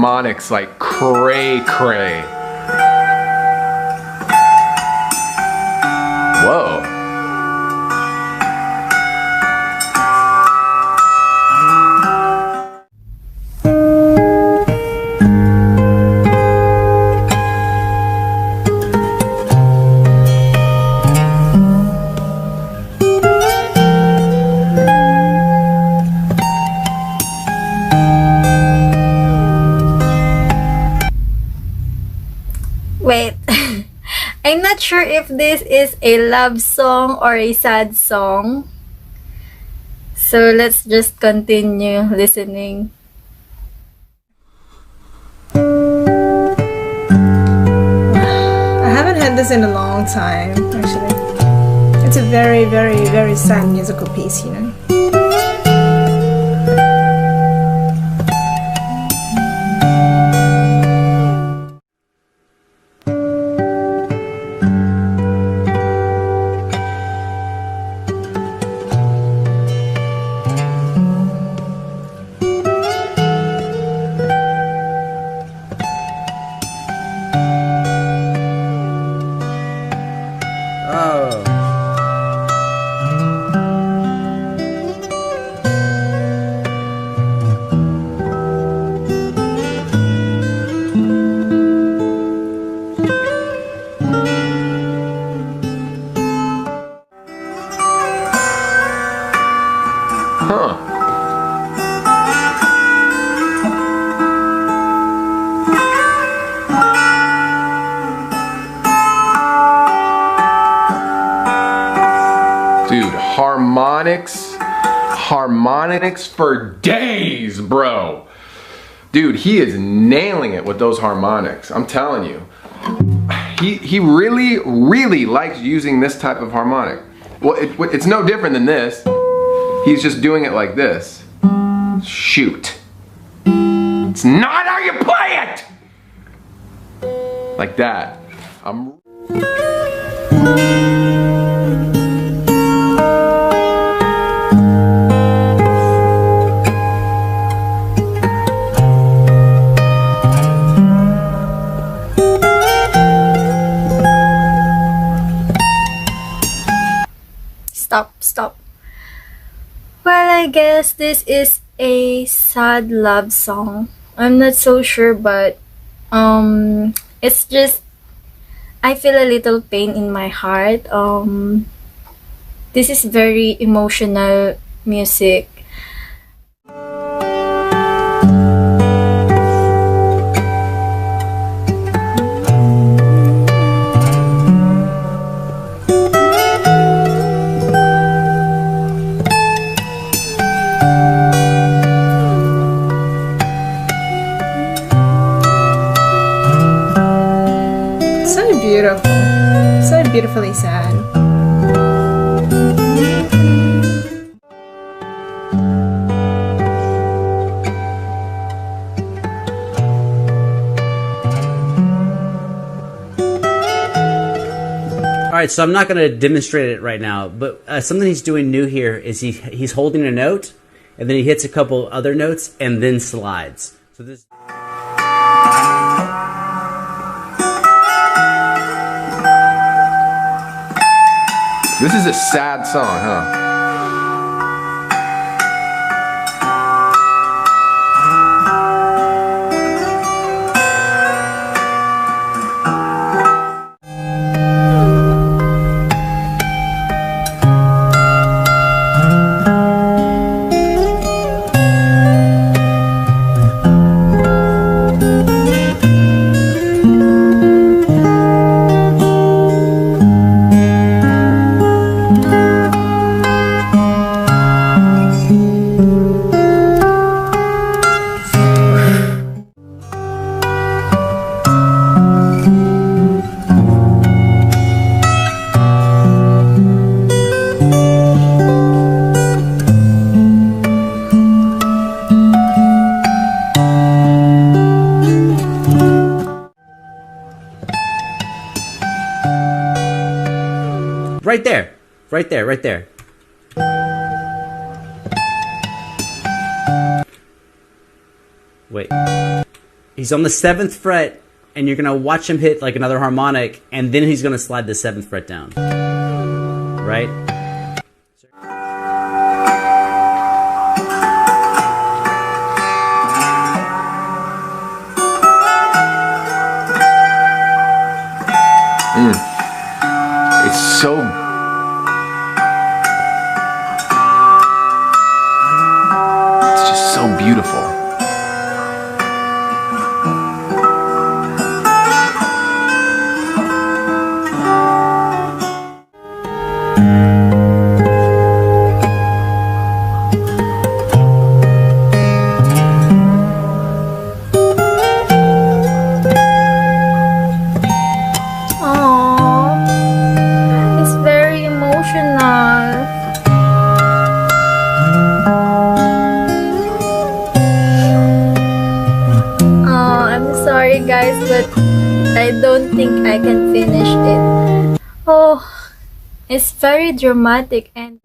harmonics like cray cray. Whoa. Wait, I'm not sure if this is a love song or a sad song. So let's just continue listening. I haven't had this in a long time, actually. It's a very, very, very sad musical piece, you know. Huh. Dude, harmonics for days, bro. Dude, he is nailing it with those harmonics. I'm telling you. He really, really likes using this type of harmonic. Well, it's no different than this. He's just doing it like this. Shoot. It's not how you play it! Like that. Stop. Well, I guess this is a sad love song. I'm not so sure, but it's just I feel a little pain in my heart. This is very emotional music. Beautiful. So beautifully sad. Alright, so I'm not going to demonstrate it right now, but something he's doing new here is he's holding a note, and then he hits a couple other notes, and then slides. So this... This is a sad song, huh? Right there. Right there, right there. Wait. He's on the 7th fret, and you're gonna watch him hit like another harmonic, and then he's gonna slide the 7th fret down. Right? It's so... It's just so beautiful. Aww, it's very emotional. I'm sorry guys, but I don't think I can finish it. Oh, it's very dramatic and